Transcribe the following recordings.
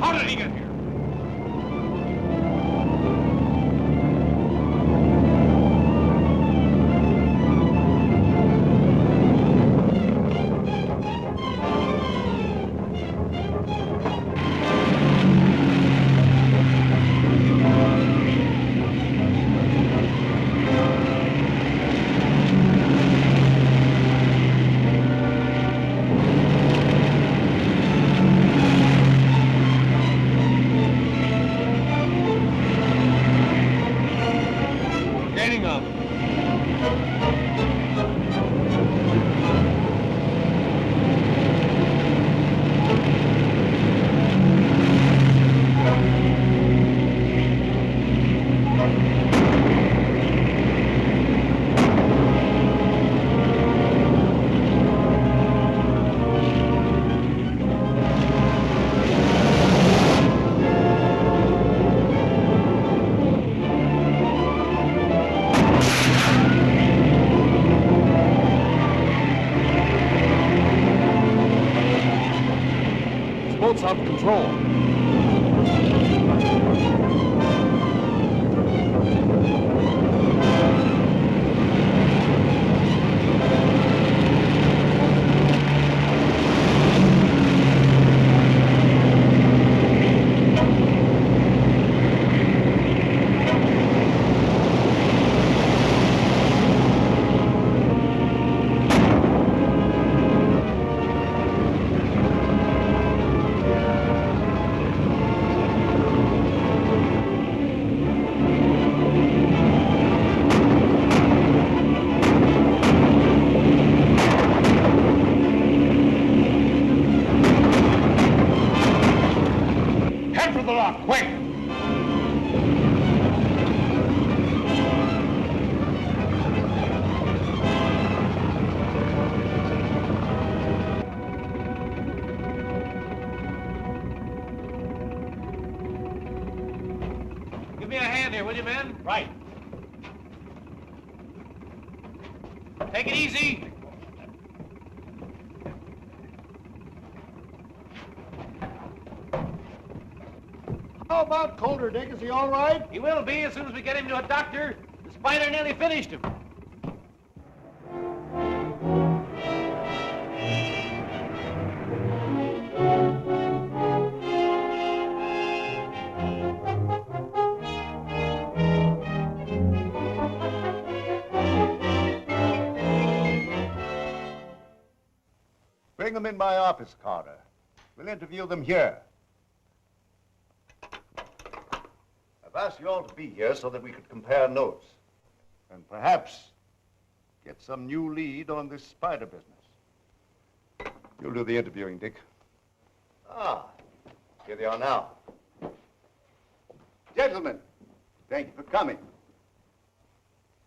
How did he get here? Out of control. Take it easy. How about Coulter, Dick? Is he all right? He will be as soon as we get him to a doctor. The spider nearly finished him. Bring them in my office, Carter. We'll interview them here. I've asked you all to be here so that we could compare notes. And perhaps get some new lead on this spider business. You'll do the interviewing, Dick. Ah, here they are now. Gentlemen, thank you for coming.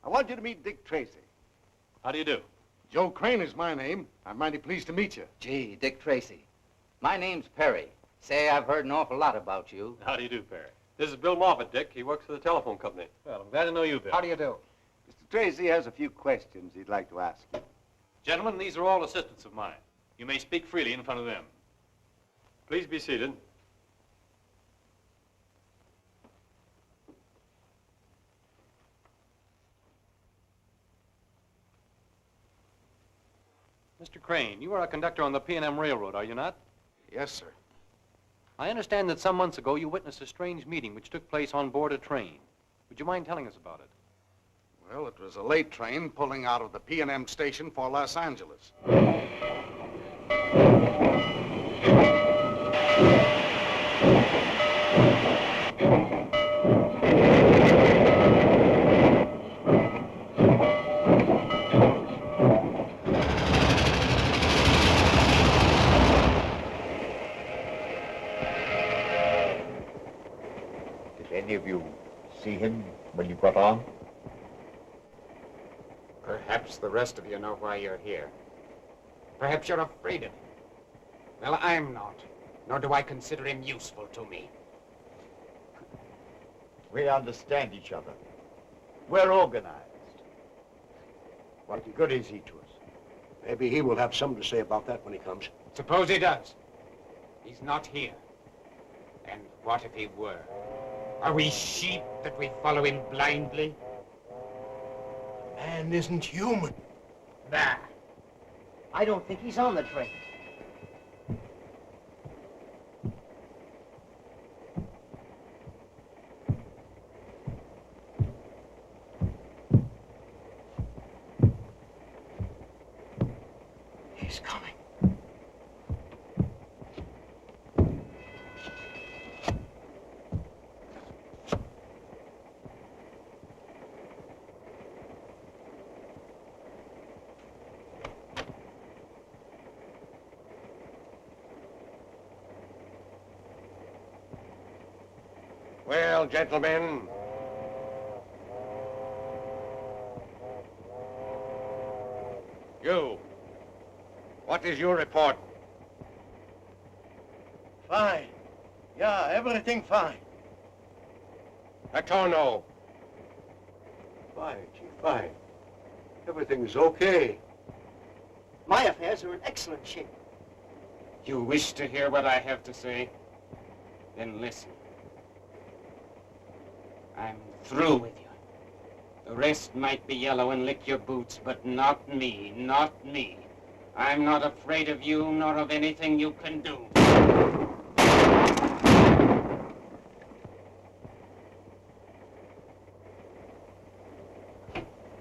I want you to meet Dick Tracy. How do you do? Joe Crane is my name. I'm mighty pleased to meet you. Gee, Dick Tracy. My name's Perry. Say, I've heard an awful lot about you. How do you do, Perry? This is Bill Moffat, Dick. He works for the telephone company. Well, I'm glad to know you, Bill. How do you do? Mr. Tracy has a few questions he'd like to ask you. Gentlemen, these are all assistants of mine. You may speak freely in front of them. Please be seated. Mr. Crane, you are a conductor on the P&M Railroad, are you not? Yes, sir. I understand that some months ago you witnessed a strange meeting which took place on board a train. Would you mind telling us about it? Well, it was a late train pulling out of the P&M station for Los Angeles. Any of you see him when you got on? Perhaps the rest of you know why you're here. Perhaps you're afraid of him. Well, I'm not, nor do I consider him useful to me. We understand each other. We're organized. What good is he to us? Maybe he will have something to say about that when he comes. Suppose he does. He's not here. And what if he were? Are we sheep that we follow him blindly? Man isn't human. Bah! I don't think he's on the train. He's coming. Well, gentlemen. You. What is your report? Fine. Yeah, everything fine. Patrono. Fine, Chief, fine. Everything's okay. My affairs are in excellent shape. You wish to hear what I have to say? Then listen. I'm through with you. The rest might be yellow and lick your boots, but not me, not me. I'm not afraid of you, nor of anything you can do.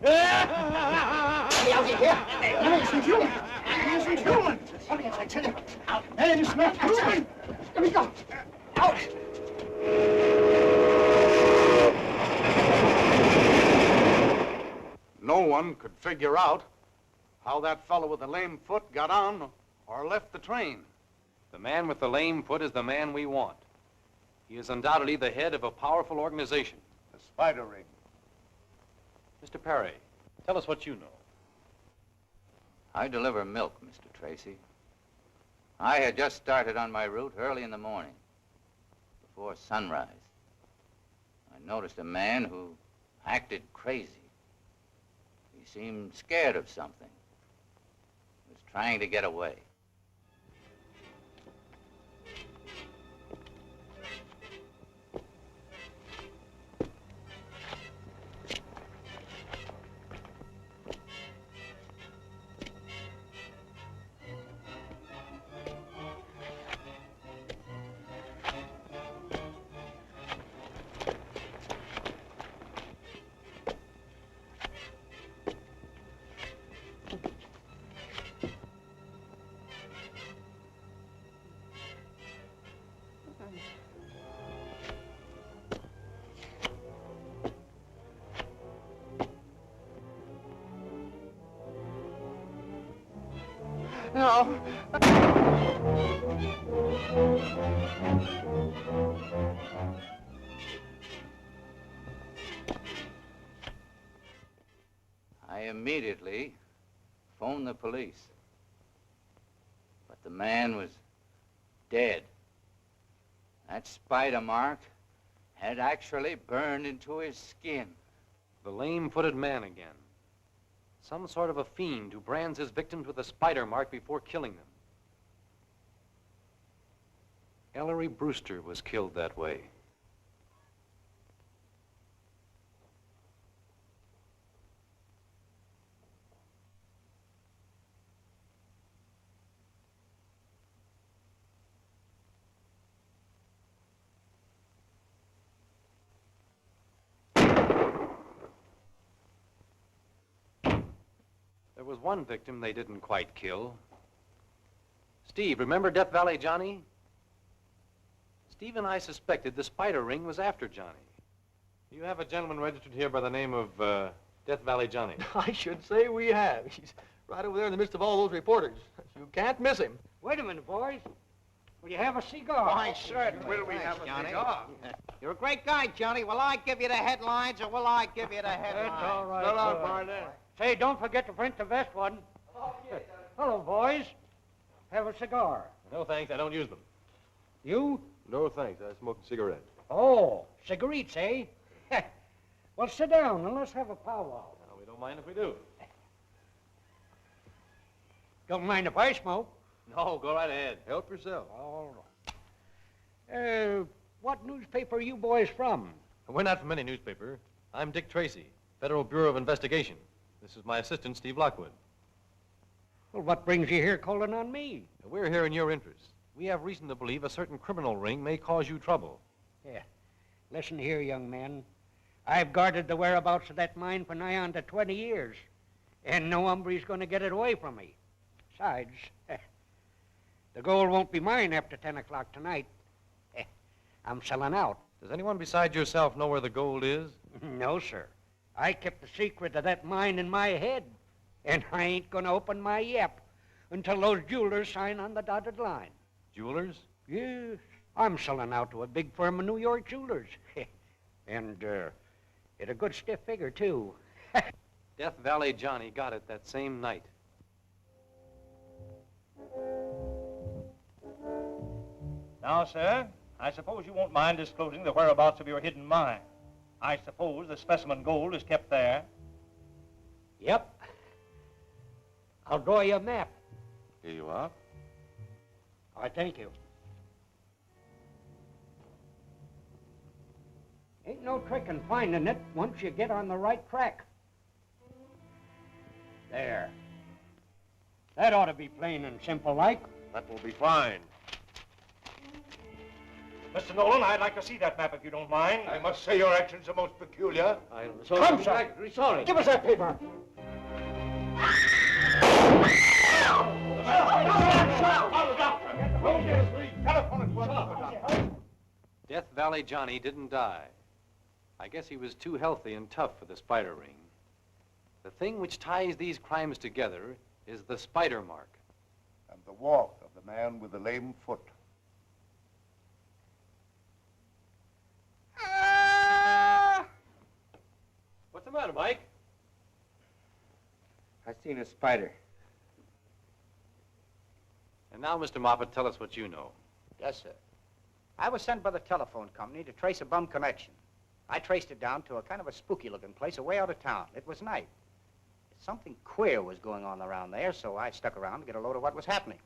Get out of here! He isn't human! He isn't human! I tell you, man is not human! Let me go! Out! No one could figure out how that fellow with the lame foot got on or left the train. The man with the lame foot is the man we want. He is undoubtedly the head of a powerful organization. The spider ring. Mr. Perry, tell us what you know. I deliver milk, Mr. Tracy. I had just started on my route early in the morning, before sunrise. I noticed a man who acted crazy. He seemed scared of something. He was trying to get away. No. I immediately phoned the police. But the man was dead. That spider mark had actually burned into his skin. The lame-footed man again. Some sort of a fiend who brands his victims with a spider mark before killing them. Ellery Brewster was killed that way. There was one victim they didn't quite kill. Steve, remember Death Valley Johnny? Steve and I suspected the spider ring was after Johnny. You have a gentleman registered here by the name of Death Valley Johnny. I should say we have. He's right over there in the midst of all those reporters. You can't miss him. Wait a minute, boys. Will you have a cigar? Why, certainly. Will we have a cigar? You're a great guy, Johnny. Will I give you the headlines, or will I give you the headlines? That's all right. So long, Barney. Say, don't forget to print the best one. Hello, boys. Have a cigar. No, thanks. I don't use them. You? No, thanks. I smoke a cigarette. Oh, cigarettes, eh? Well, sit down and let's have a powwow. No, we don't mind if we do. Don't mind if I smoke. No, go right ahead. Help yourself. All What newspaper are you boys from? We're not from any newspaper. I'm Dick Tracy, Federal Bureau of Investigation. This is my assistant, Steve Lockwood. Well, what brings you here calling on me? We're here in your interest. We have reason to believe a certain criminal ring may cause you trouble. Yeah. Listen here, young man. I've guarded the whereabouts of that mine for nigh on to 20 years, and no hombre's going to get it away from me. Besides, the gold won't be mine after 10 o'clock tonight. I'm selling out. Does anyone besides yourself know where the gold is? No, sir. I kept the secret of that mine in my head, and I ain't going to open my yap until those jewelers sign on the dotted line. Jewelers? Yes. I'm selling out to a big firm of New York jewelers. And, at a good stiff figure, too. Death Valley Johnny got it that same night. Now, sir, I suppose you won't mind disclosing the whereabouts of your hidden mine. I suppose the specimen gold is kept there. Yep. I'll draw you a map. Here you are. I thank you. Ain't no trick in finding it once you get on the right track. There. That ought to be plain and simple like. That will be fine. Mr. Nolan, I'd like to see that map if you don't mind. I must say your actions are most peculiar. Come, sir. Sorry. Give us that paper. Death Valley Johnny didn't die. I guess he was too healthy and tough for the spider ring. The thing which ties these crimes together is the spider mark. And the walk of the man with the lame foot. What's the matter, Mike? I seen a spider. And now, Mr. Moffat, tell us what you know. Yes, sir. I was sent by the telephone company to trace a bum connection. I traced it down to a kind of a spooky-looking place away out of town. It was night. Something queer was going on around there, so I stuck around to get a load of what was happening.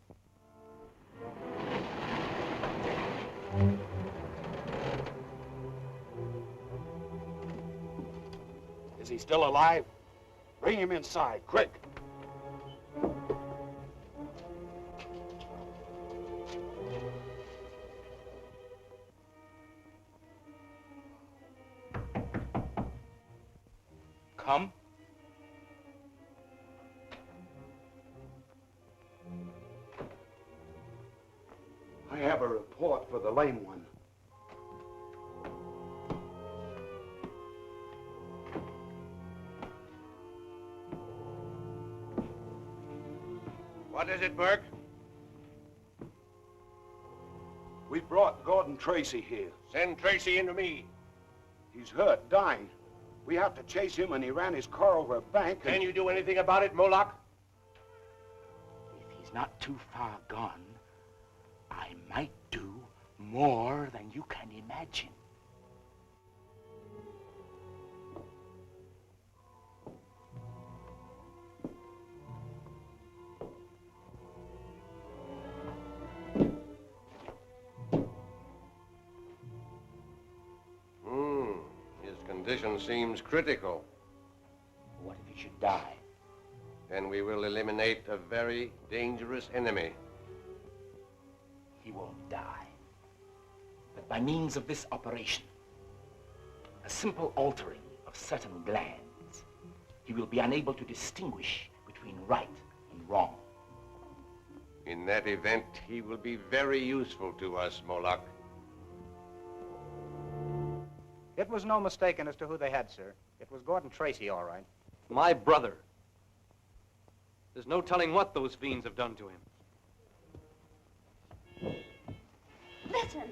Is he still alive? Bring him inside, quick. Come. I have a report for the lame one. What is it, Burke? We brought Gordon Tracy here. Send Tracy into me. He's hurt, dying. We have to chase him, and he ran his car over a bank. Can you do anything about it, Moloch? If he's not too far gone, I might do more than you can imagine. His condition seems critical. What if he should die? Then we will eliminate a very dangerous enemy. He won't die. But by means of this operation, a simple altering of certain glands, he will be unable to distinguish between right and wrong. In that event, he will be very useful to us, Moloch. It was no mistaking as to who they had, sir. It was Gordon Tracy, all right. My brother. There's no telling what those fiends have done to him. Listen.